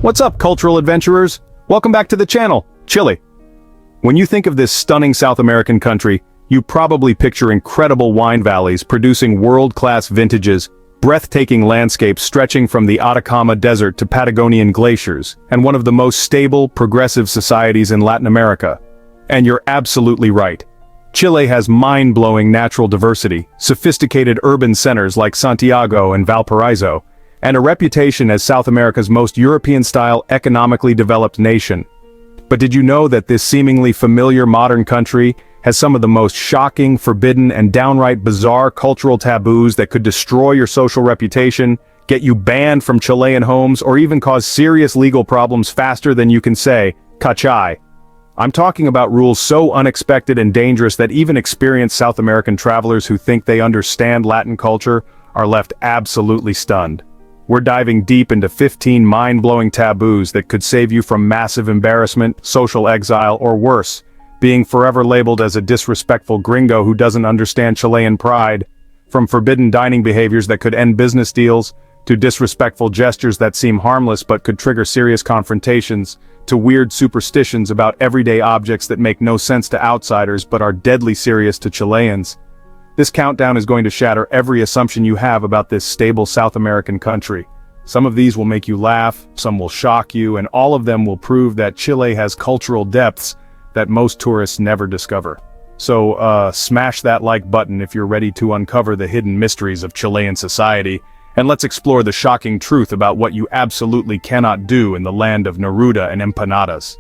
What's up, cultural adventurers? Welcome back to the channel, Chile. When you think of this stunning South American country, you probably picture incredible wine valleys producing world-class vintages, breathtaking landscapes stretching from the Atacama Desert to Patagonian glaciers, and one of the most stable, progressive societies in Latin America. And you're absolutely right. Chile has mind-blowing natural diversity, sophisticated urban centers like Santiago and Valparaiso, and a reputation as South America's most European-style economically developed nation. But did you know that this seemingly familiar modern country has some of the most shocking, forbidden, and downright bizarre cultural taboos that could destroy your social reputation, get you banned from Chilean homes, or even cause serious legal problems faster than you can say, "Cachai." I'm talking about rules so unexpected and dangerous that even experienced South American travelers who think they understand Latin culture are left absolutely stunned. We're diving deep into 15 mind-blowing taboos that could save you from massive embarrassment, social exile, or worse, being forever labeled as a disrespectful gringo who doesn't understand Chilean pride. From forbidden dining behaviors that could end business deals, to disrespectful gestures that seem harmless but could trigger serious confrontations, to weird superstitions about everyday objects that make no sense to outsiders but are deadly serious to Chileans. This countdown is going to shatter every assumption you have about this stable South American country. Some of these will make you laugh, some will shock you, and all of them will prove that Chile has cultural depths that most tourists never discover. So, smash that like button if you're ready to uncover the hidden mysteries of Chilean society, and let's explore the shocking truth about what you absolutely cannot do in the land of Neruda and empanadas.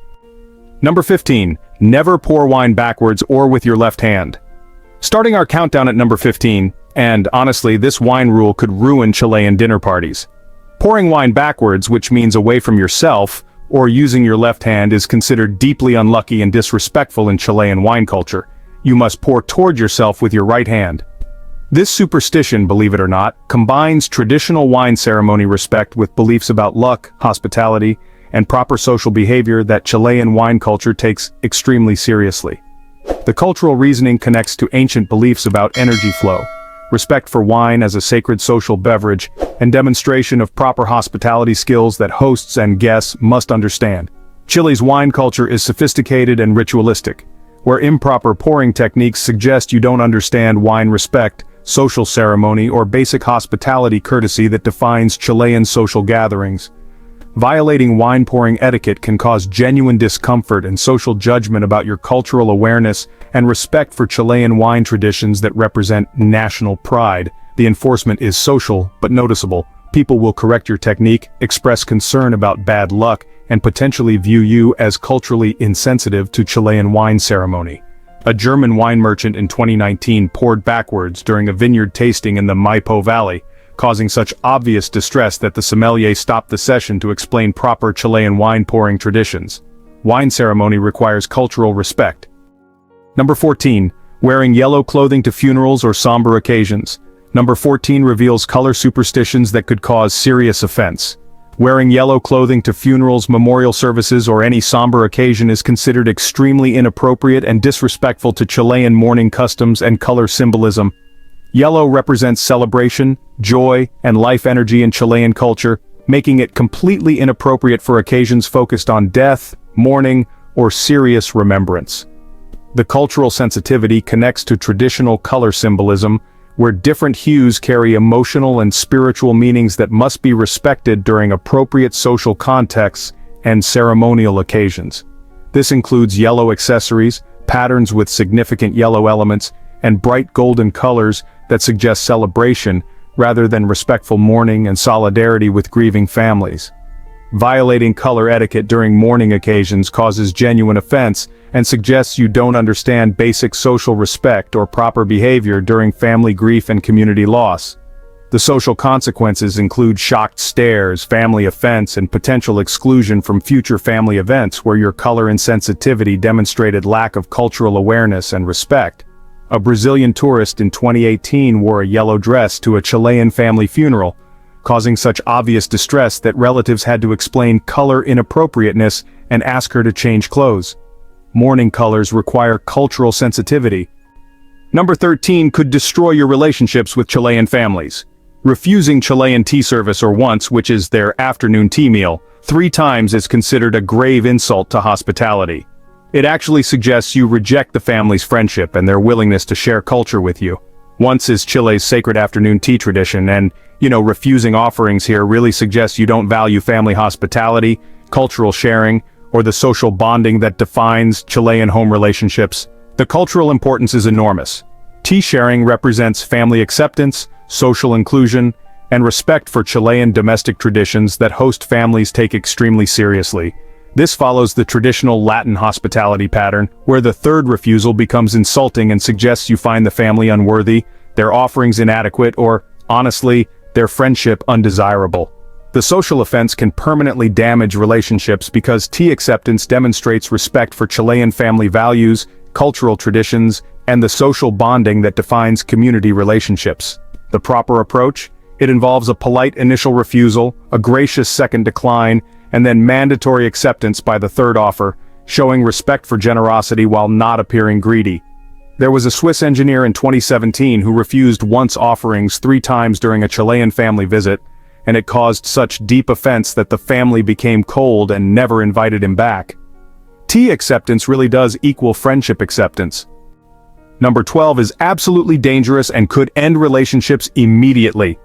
Number 15. Never pour wine backwards or with your left hand. Starting our countdown at number 15, and honestly, this wine rule could ruin Chilean dinner parties. Pouring wine backwards, which means away from yourself, or using your left hand, is considered deeply unlucky and disrespectful in Chilean wine culture. You must pour toward yourself with your right hand. This superstition, believe it or not, combines traditional wine ceremony respect with beliefs about luck, hospitality, and proper social behavior that Chilean wine culture takes extremely seriously. The cultural reasoning connects to ancient beliefs about energy flow, respect for wine as a sacred social beverage, and demonstration of proper hospitality skills that hosts and guests must understand. Chile's wine culture is sophisticated and ritualistic, where improper pouring techniques suggest you don't understand wine respect, social ceremony, or basic hospitality courtesy that defines Chilean social gatherings. Violating wine pouring etiquette can cause genuine discomfort and social judgment about your cultural awareness and respect for Chilean wine traditions that represent national pride. The enforcement is social, but noticeable. People will correct your technique, express concern about bad luck, and potentially view you as culturally insensitive to Chilean wine ceremony. A German wine merchant in 2019 poured backwards during a vineyard tasting in the Maipo Valley, causing such obvious distress that the sommelier stopped the session to explain proper Chilean wine pouring traditions. Wine ceremony requires cultural respect. Number 14. Wearing yellow clothing to funerals or somber occasions. Number 14 reveals color superstitions that could cause serious offense. Wearing yellow clothing to funerals, memorial services, or any somber occasion is considered extremely inappropriate and disrespectful to Chilean mourning customs and color symbolism. Yellow represents celebration, joy, and life energy in Chilean culture, making it completely inappropriate for occasions focused on death, mourning, or serious remembrance. The cultural sensitivity connects to traditional color symbolism, where different hues carry emotional and spiritual meanings that must be respected during appropriate social contexts and ceremonial occasions. This includes yellow accessories, patterns with significant yellow elements, and bright golden colors that suggest celebration rather than respectful mourning and solidarity with grieving families. Violating color etiquette during mourning occasions causes genuine offense and suggests you don't understand basic social respect or proper behavior during family grief and community loss. The social consequences include shocked stares, family offense, and potential exclusion from future family events where your color insensitivity demonstrated lack of cultural awareness and respect. A Brazilian tourist in 2018 wore a yellow dress to a Chilean family funeral, causing such obvious distress that relatives had to explain color inappropriateness and ask her to change clothes. Mourning colors require cultural sensitivity. Number 13 could destroy your relationships with Chilean families. Refusing Chilean tea service or once, which is their afternoon tea meal, 3 times is considered a grave insult to hospitality. It actually suggests you reject the family's friendship and their willingness to share culture with you. Once is Chile's sacred afternoon tea tradition, and, refusing offerings here really suggests you don't value family hospitality, cultural sharing, or the social bonding that defines Chilean home relationships. The cultural importance is enormous. Tea sharing represents family acceptance, social inclusion, and respect for Chilean domestic traditions that host families take extremely seriously. This follows the traditional Latin hospitality pattern, where the third refusal becomes insulting and suggests you find the family unworthy, their offerings inadequate, or, honestly, their friendship undesirable. The social offense can permanently damage relationships because tea acceptance demonstrates respect for Chilean family values, cultural traditions, and the social bonding that defines community relationships. The proper approach? It involves a polite initial refusal, a gracious second decline, and then mandatory acceptance by the third offer, showing respect for generosity while not appearing greedy. There was a Swiss engineer in 2017 who refused once offerings 3 times during a Chilean family visit, and it caused such deep offense that the family became cold and never invited him back. Tea acceptance really does equal friendship acceptance. Number 12 is absolutely dangerous and could end relationships immediately.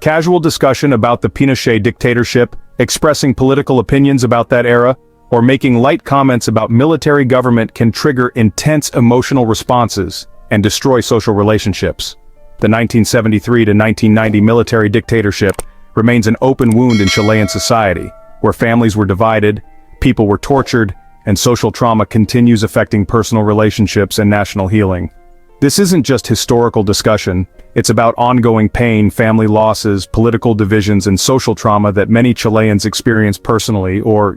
Casual discussion about the Pinochet dictatorship, expressing political opinions about that era, or making light comments about military government can trigger intense emotional responses and destroy social relationships. The 1973 to 1990 military dictatorship remains an open wound in Chilean society, where families were divided, people were tortured, and social trauma continues affecting personal relationships and national healing. This isn't just historical discussion, it's about ongoing pain, family losses, political divisions, and social trauma that many Chileans experience personally or,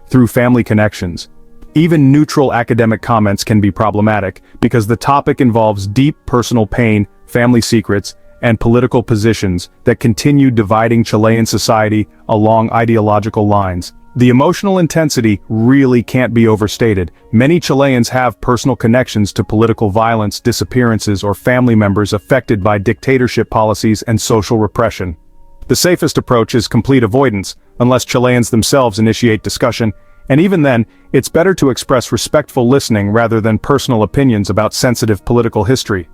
through family connections. Even neutral academic comments can be problematic because the topic involves deep personal pain, family secrets, and political positions that continue dividing Chilean society along ideological lines. The emotional intensity really can't be overstated. Many Chileans have personal connections to political violence, disappearances, or family members affected by dictatorship policies and social repression. The safest approach is complete avoidance, unless Chileans themselves initiate discussion, and even then, it's better to express respectful listening rather than personal opinions about sensitive political history.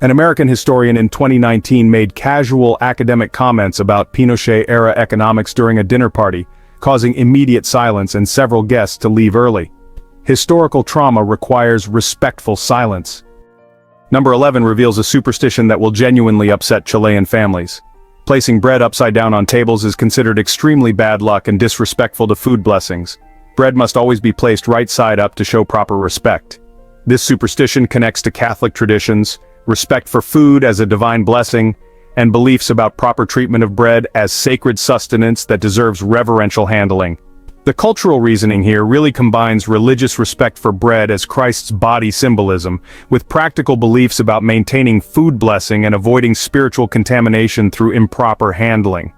An American historian in 2019 made casual academic comments about Pinochet-era economics during a dinner party, causing immediate silence and several guests to leave early. Historical trauma requires respectful silence. Number 11 reveals a superstition that will genuinely upset Chilean families. Placing bread upside down on tables is considered extremely bad luck and disrespectful to food blessings. Bread must always be placed right side up to show proper respect. This superstition connects to Catholic traditions, respect for food as a divine blessing, and beliefs about proper treatment of bread as sacred sustenance that deserves reverential handling. The cultural reasoning here really combines religious respect for bread as Christ's body symbolism, with practical beliefs about maintaining food blessing and avoiding spiritual contamination through improper handling.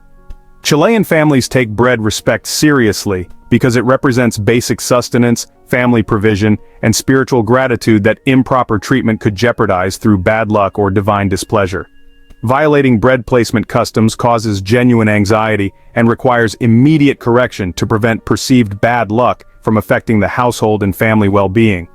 Chilean families take bread respect seriously because it represents basic sustenance, family provision, and spiritual gratitude that improper treatment could jeopardize through bad luck or divine displeasure. Violating bread placement customs causes genuine anxiety and requires immediate correction to prevent perceived bad luck from affecting the household and family well-being.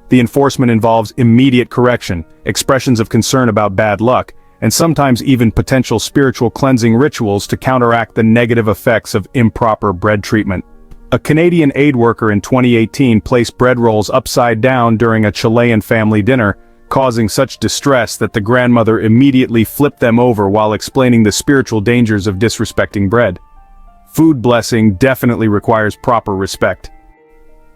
The enforcement involves immediate correction, expressions of concern about bad luck, and sometimes even potential spiritual cleansing rituals to counteract the negative effects of improper bread treatment. A Canadian aid worker in 2018 placed bread rolls upside down during a Chilean family dinner, causing such distress that the grandmother immediately flipped them over while explaining the spiritual dangers of disrespecting bread. Food blessing definitely requires proper respect.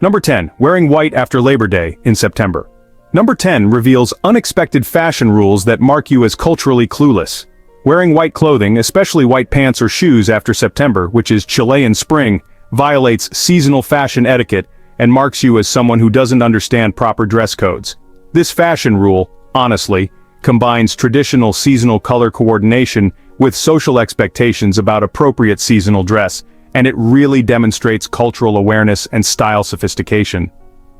Number 10. Wearing white after Labor Day in September. Number 10 reveals unexpected fashion rules that mark you as culturally clueless. Wearing white clothing, especially white pants or shoes after September, which is Chilean spring, violates seasonal fashion etiquette and marks you as someone who doesn't understand proper dress codes. This fashion rule, honestly, combines traditional seasonal color coordination with social expectations about appropriate seasonal dress, and it really demonstrates cultural awareness and style sophistication.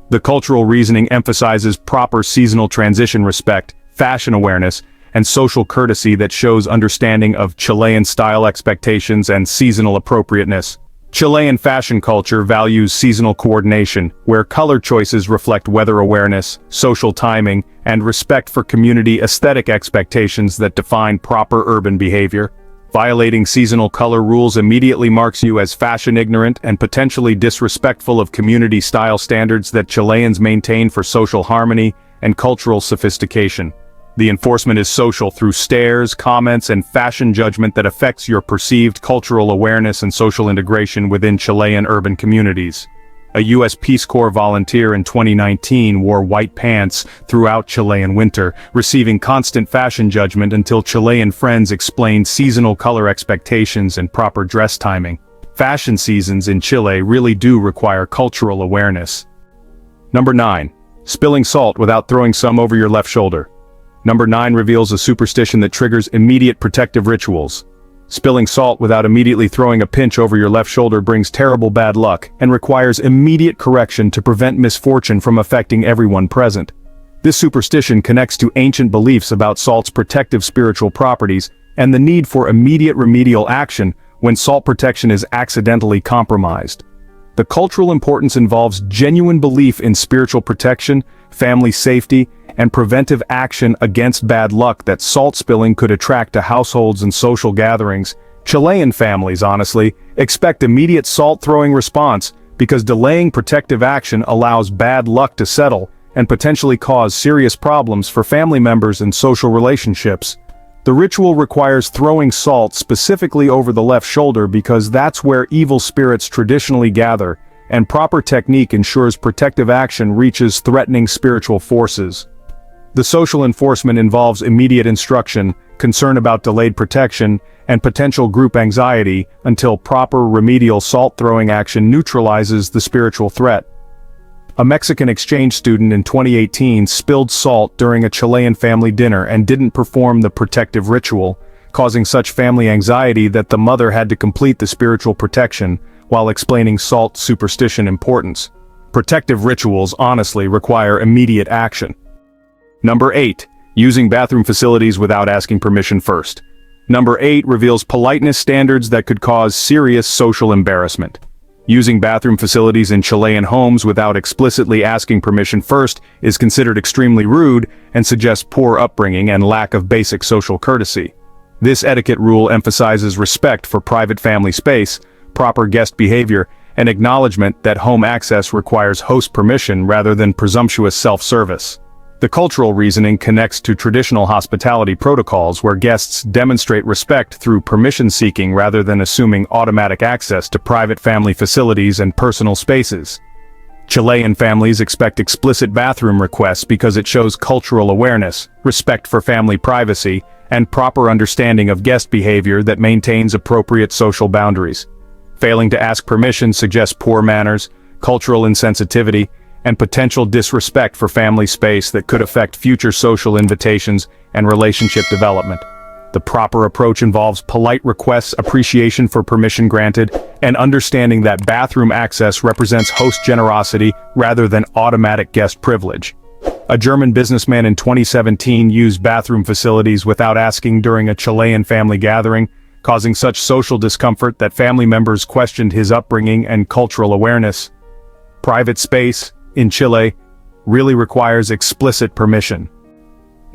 The cultural reasoning emphasizes proper seasonal transition respect, fashion awareness, and social courtesy that shows understanding of Chilean style expectations and seasonal appropriateness. Chilean fashion culture values seasonal coordination, where color choices reflect weather awareness, social timing, and respect for community aesthetic expectations that define proper urban behavior. Violating seasonal color rules immediately marks you as fashion ignorant and potentially disrespectful of community style standards that Chileans maintain for social harmony and cultural sophistication. The enforcement is social through stares, comments, and fashion judgment that affects your perceived cultural awareness and social integration within Chilean urban communities. A U.S. Peace Corps volunteer in 2019 wore white pants throughout Chilean winter, receiving constant fashion judgment until Chilean friends explained seasonal color expectations and proper dress timing. Fashion seasons in Chile really do require cultural awareness. Number 9. Spilling salt without throwing some over your left shoulder. Number 9 reveals a superstition that triggers immediate protective rituals. Spilling salt without immediately throwing a pinch over your left shoulder brings terrible bad luck and requires immediate correction to prevent misfortune from affecting everyone present. This superstition connects to ancient beliefs about salt's protective spiritual properties and the need for immediate remedial action when salt protection is accidentally compromised. The cultural importance involves genuine belief in spiritual protection, family safety, and preventive action against bad luck that salt spilling could attract to households and social gatherings. Chilean families, honestly, expect immediate salt-throwing response because delaying protective action allows bad luck to settle and potentially cause serious problems for family members and social relationships. The ritual requires throwing salt specifically over the left shoulder because that's where evil spirits traditionally gather, and proper technique ensures protective action reaches threatening spiritual forces. The social enforcement involves immediate instruction, concern about delayed protection, and potential group anxiety until proper remedial salt-throwing action neutralizes the spiritual threat. A Mexican exchange student in 2018 spilled salt during a Chilean family dinner and didn't perform the protective ritual, causing such family anxiety that the mother had to complete the spiritual protection while explaining salt superstition importance. Protective rituals honestly require immediate action. Number 8. Using bathroom facilities without asking permission first. Number 8 reveals politeness standards that could cause serious social embarrassment. Using bathroom facilities in Chilean homes without explicitly asking permission first is considered extremely rude and suggests poor upbringing and lack of basic social courtesy. This etiquette rule emphasizes respect for private family space, proper guest behavior, and acknowledgement that home access requires host permission rather than presumptuous self-service. The cultural reasoning connects to traditional hospitality protocols where guests demonstrate respect through permission seeking rather than assuming automatic access to private family facilities and personal spaces. Chilean families expect explicit bathroom requests because it shows cultural awareness, respect for family privacy, and proper understanding of guest behavior that maintains appropriate social boundaries. Failing to ask permission suggests poor manners, cultural insensitivity, and potential disrespect for family space that could affect future social invitations and relationship development. The proper approach involves polite requests, appreciation for permission granted, and understanding that bathroom access represents host generosity rather than automatic guest privilege. A German businessman in 2017 used bathroom facilities without asking during a Chilean family gathering, causing such social discomfort that family members questioned his upbringing and cultural awareness. Private space, in Chile, really requires explicit permission.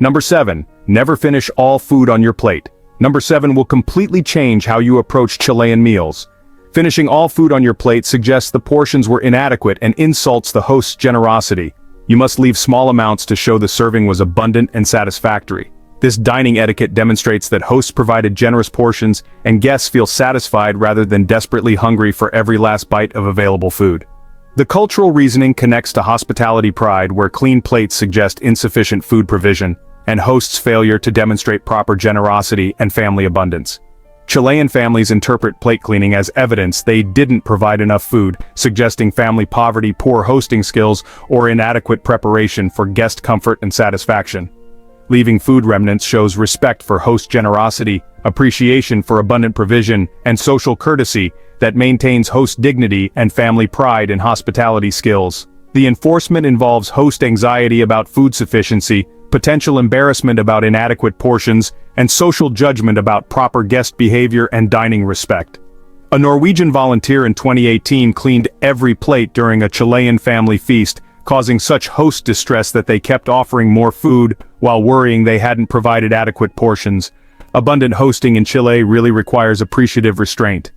Number 7. Never finish all food on your plate. Number 7 will completely change how you approach Chilean meals. Finishing all food on your plate suggests the portions were inadequate and insults the host's generosity. You must leave small amounts to show the serving was abundant and satisfactory. This dining etiquette demonstrates that hosts provided generous portions and guests feel satisfied rather than desperately hungry for every last bite of available food. The cultural reasoning connects to hospitality pride where clean plates suggest insufficient food provision, and hosts' failure to demonstrate proper generosity and family abundance. Chilean families interpret plate cleaning as evidence they didn't provide enough food, suggesting family poverty, poor hosting skills, or inadequate preparation for guest comfort and satisfaction. Leaving food remnants shows respect for host generosity, appreciation for abundant provision, and social courtesy that maintains host dignity and family pride in hospitality skills. The enforcement involves host anxiety about food sufficiency, potential embarrassment about inadequate portions, and social judgment about proper guest behavior and dining respect. A Norwegian volunteer in 2018 cleaned every plate during a Chilean family feast, causing such host distress that they kept offering more food while worrying they hadn't provided adequate portions. Abundant hosting in Chile really requires appreciative restraint.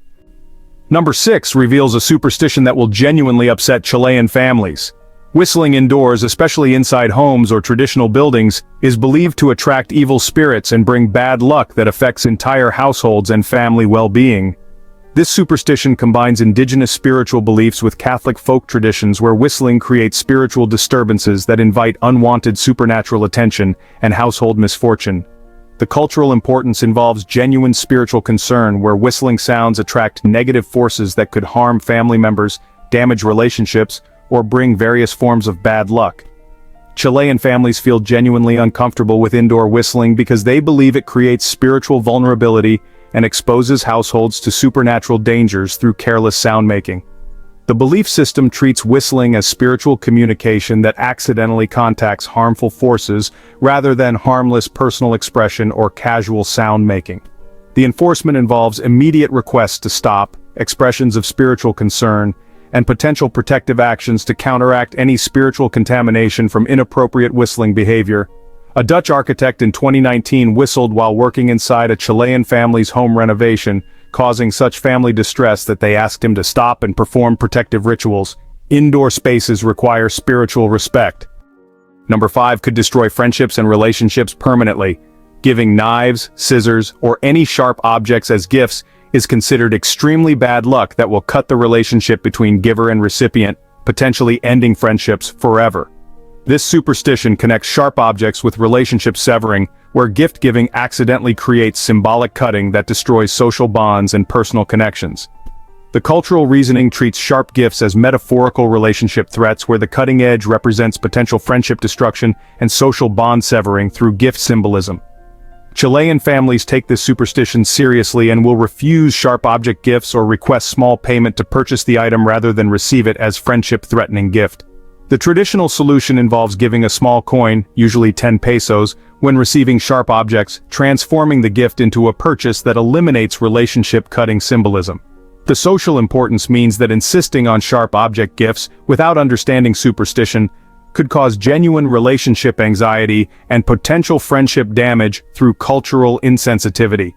Number 6 reveals a superstition that will genuinely upset Chilean families. Whistling indoors, especially inside homes or traditional buildings, is believed to attract evil spirits and bring bad luck that affects entire households and family well-being. This superstition combines indigenous spiritual beliefs with Catholic folk traditions where whistling creates spiritual disturbances that invite unwanted supernatural attention and household misfortune. The cultural importance involves genuine spiritual concern where whistling sounds attract negative forces that could harm family members, damage relationships, or bring various forms of bad luck. Chilean families feel genuinely uncomfortable with indoor whistling because they believe it creates spiritual vulnerability and exposes households to supernatural dangers through careless sound-making. The belief system treats whistling as spiritual communication that accidentally contacts harmful forces rather than harmless personal expression or casual sound-making. The enforcement involves immediate requests to stop, expressions of spiritual concern, and potential protective actions to counteract any spiritual contamination from inappropriate whistling behavior. A Dutch architect in 2019 whistled while working inside a Chilean family's home renovation, causing such family distress that they asked him to stop and perform protective rituals. Indoor spaces require spiritual respect. Number 5 could destroy friendships and relationships permanently. Giving knives, scissors, or any sharp objects as gifts is considered extremely bad luck that will cut the relationship between giver and recipient, potentially ending friendships forever. This superstition connects sharp objects with relationship severing, where gift-giving accidentally creates symbolic cutting that destroys social bonds and personal connections. The cultural reasoning treats sharp gifts as metaphorical relationship threats where the cutting edge represents potential friendship destruction and social bond severing through gift symbolism. Chilean families take this superstition seriously and will refuse sharp object gifts or request small payment to purchase the item rather than receive it as friendship-threatening gift. The traditional solution involves giving a small coin, usually 10 pesos, when receiving sharp objects, transforming the gift into a purchase that eliminates relationship-cutting symbolism. The social importance means that insisting on sharp object gifts without understanding superstition could cause genuine relationship anxiety and potential friendship damage through cultural insensitivity.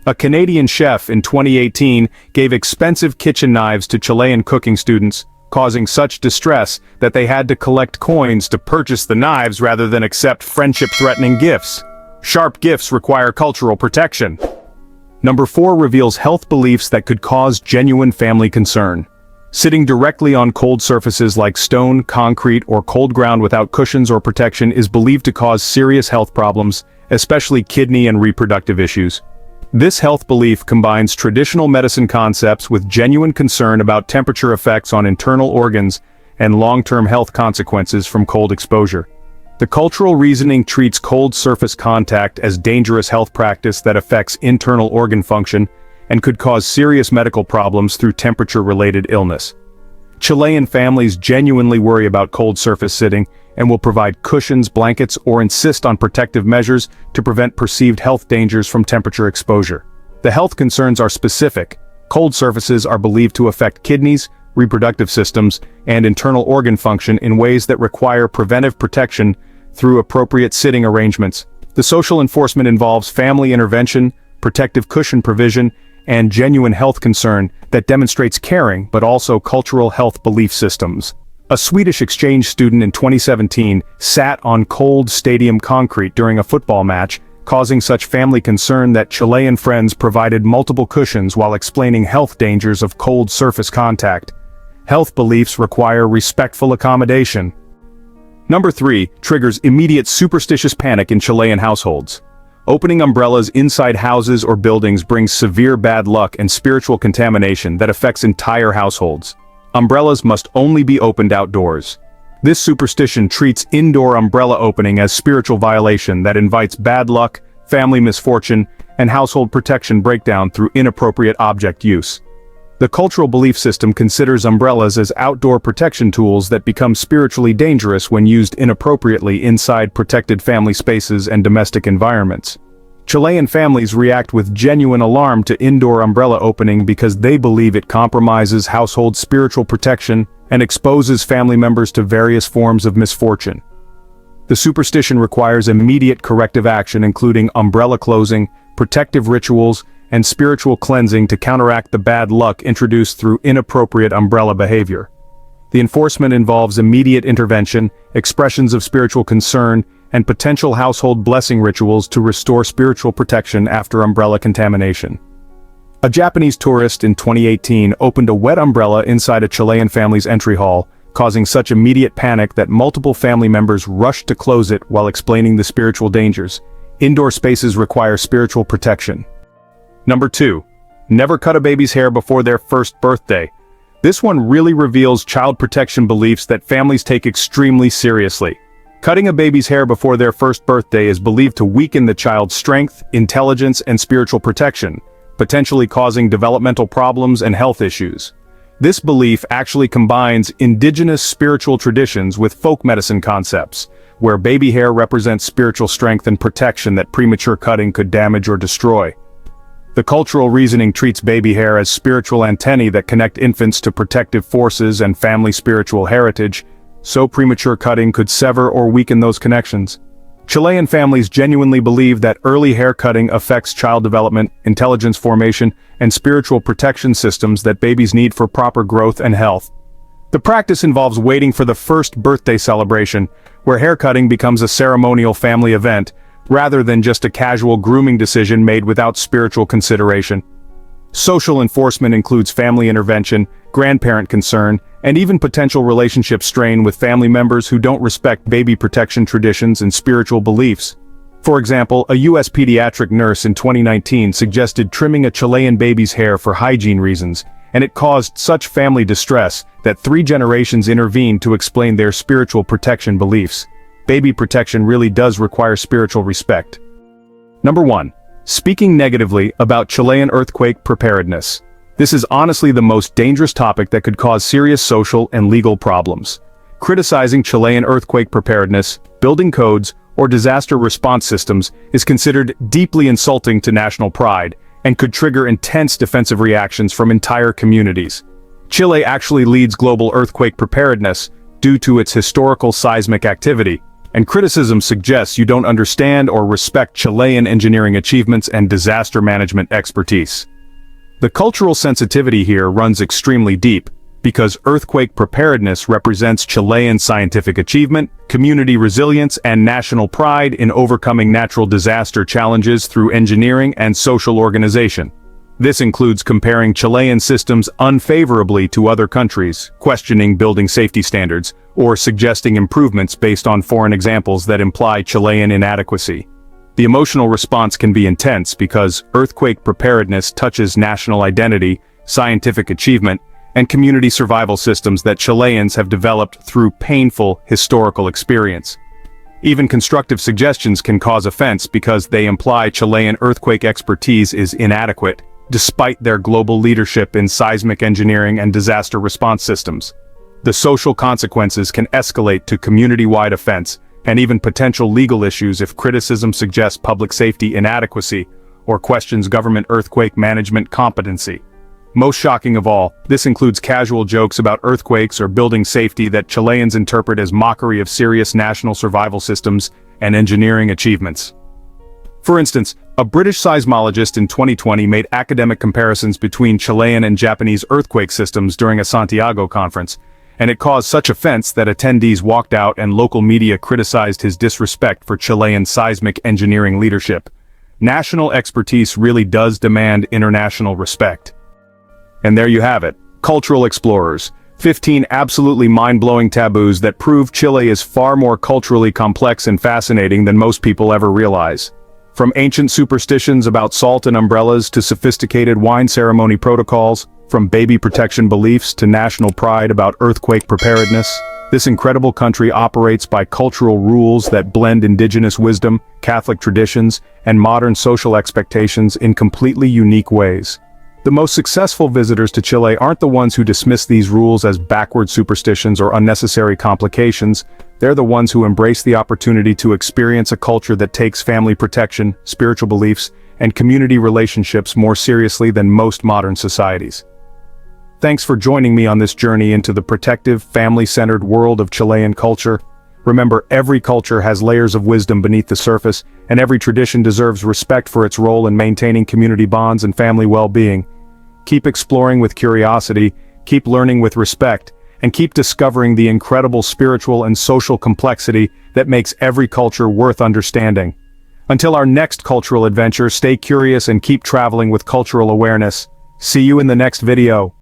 A Canadian chef in 2018 gave expensive kitchen knives to Chilean cooking students, causing such distress that they had to collect coins to purchase the knives rather than accept friendship-threatening gifts. Sharp gifts require cultural protection. Number 4 reveals health beliefs that could cause genuine family concern. Sitting directly on cold surfaces like stone, concrete, or cold ground without cushions or protection is believed to cause serious health problems, especially kidney and reproductive issues. This health belief combines traditional medicine concepts with genuine concern about temperature effects on internal organs and long-term health consequences from cold exposure. The cultural reasoning treats cold surface contact as dangerous health practice that affects internal organ function and could cause serious medical problems through temperature-related illness. Chilean families genuinely worry about cold surface sitting and will provide cushions, blankets, or insist on protective measures to prevent perceived health dangers from temperature exposure. The health concerns are specific. Cold surfaces are believed to affect kidneys, reproductive systems, and internal organ function in ways that require preventive protection through appropriate sitting arrangements. The social enforcement involves family intervention, protective cushion provision, and genuine health concern that demonstrates caring but also cultural health belief systems. A Swedish exchange student in 2017 sat on cold stadium concrete during a football match, causing such family concern that Chilean friends provided multiple cushions while explaining health dangers of cold surface contact. Health beliefs require respectful accommodation. Number 3 triggers immediate superstitious panic in Chilean households. Opening umbrellas inside houses or buildings brings severe bad luck and spiritual contamination that affects entire households. Umbrellas must only be opened outdoors. This superstition treats indoor umbrella opening as spiritual violation that invites bad luck, family misfortune, and household protection breakdown through inappropriate object use. The cultural belief system considers umbrellas as outdoor protection tools that become spiritually dangerous when used inappropriately inside protected family spaces and domestic environments. Chilean families react with genuine alarm to indoor umbrella opening because they believe it compromises household spiritual protection and exposes family members to various forms of misfortune. The superstition requires immediate corrective action, including umbrella closing, protective rituals, and spiritual cleansing to counteract the bad luck introduced through inappropriate umbrella behavior. The enforcement involves immediate intervention, expressions of spiritual concern, and potential household blessing rituals to restore spiritual protection after umbrella contamination. A Japanese tourist in 2018 opened a wet umbrella inside a Chilean family's entry hall, causing such immediate panic that multiple family members rushed to close it while explaining the spiritual dangers. Indoor spaces require spiritual protection. Number 2. Never cut a baby's hair before their first birthday. This one really reveals child protection beliefs that families take extremely seriously. Cutting a baby's hair before their first birthday is believed to weaken the child's strength, intelligence, and spiritual protection, potentially causing developmental problems and health issues. This belief actually combines indigenous spiritual traditions with folk medicine concepts, where baby hair represents spiritual strength and protection that premature cutting could damage or destroy. The cultural reasoning treats baby hair as spiritual antennae that connect infants to protective forces and family spiritual heritage, so premature cutting could sever or weaken those connections. Chilean families genuinely believe that early hair cutting affects child development, intelligence formation, and spiritual protection systems that babies need for proper growth and health. The practice involves waiting for the first birthday celebration, where hair cutting becomes a ceremonial family event, rather than just a casual grooming decision made without spiritual consideration. Social enforcement includes family intervention, grandparent concern, and even potential relationship strain with family members who don't respect baby protection traditions and spiritual beliefs. For example, a U.S. pediatric nurse in 2019 suggested trimming a Chilean baby's hair for hygiene reasons, and it caused such family distress that 3 generations intervened to explain their spiritual protection beliefs. Baby protection really does require spiritual respect. Number 1. Speaking negatively about Chilean earthquake preparedness. This is honestly the most dangerous topic that could cause serious social and legal problems. Criticizing Chilean earthquake preparedness, building codes, or disaster response systems is considered deeply insulting to national pride and could trigger intense defensive reactions from entire communities. Chile actually leads global earthquake preparedness due to its historical seismic activity, and criticism suggests you don't understand or respect Chilean engineering achievements and disaster management expertise. The cultural sensitivity here runs extremely deep, because earthquake preparedness represents Chilean scientific achievement, community resilience, and national pride in overcoming natural disaster challenges through engineering and social organization. This includes comparing Chilean systems unfavorably to other countries, questioning building safety standards, or suggesting improvements based on foreign examples that imply Chilean inadequacy. The emotional response can be intense because earthquake preparedness touches national identity, scientific achievement, and community survival systems that Chileans have developed through painful historical experience. Even constructive suggestions can cause offense because they imply Chilean earthquake expertise is inadequate, despite their global leadership in seismic engineering and disaster response systems. The social consequences can escalate to community-wide offense, and even potential legal issues if criticism suggests public safety inadequacy or questions government earthquake management competency. Most shocking of all, this includes casual jokes about earthquakes or building safety that Chileans interpret as mockery of serious national survival systems and engineering achievements. For instance, a British seismologist in 2020 made academic comparisons between Chilean and Japanese earthquake systems during a Santiago conference, and it caused such offense that attendees walked out and local media criticized his disrespect for Chilean seismic engineering leadership. National expertise really does demand international respect. And there you have it, Cultural Explorers, 15 absolutely mind-blowing taboos that prove Chile is far more culturally complex and fascinating than most people ever realize. From ancient superstitions about salt and umbrellas to sophisticated wine ceremony protocols, from baby protection beliefs to national pride about earthquake preparedness, this incredible country operates by cultural rules that blend indigenous wisdom, Catholic traditions, and modern social expectations in completely unique ways. The most successful visitors to Chile aren't the ones who dismiss these rules as backward superstitions or unnecessary complications. They're the ones who embrace the opportunity to experience a culture that takes family protection, spiritual beliefs, and community relationships more seriously than most modern societies. Thanks for joining me on this journey into the protective, family-centered world of Chilean culture. Remember, every culture has layers of wisdom beneath the surface, and every tradition deserves respect for its role in maintaining community bonds and family well-being. Keep exploring with curiosity, keep learning with respect, and keep discovering the incredible spiritual and social complexity that makes every culture worth understanding. Until our next cultural adventure, stay curious and keep traveling with cultural awareness. See you in the next video.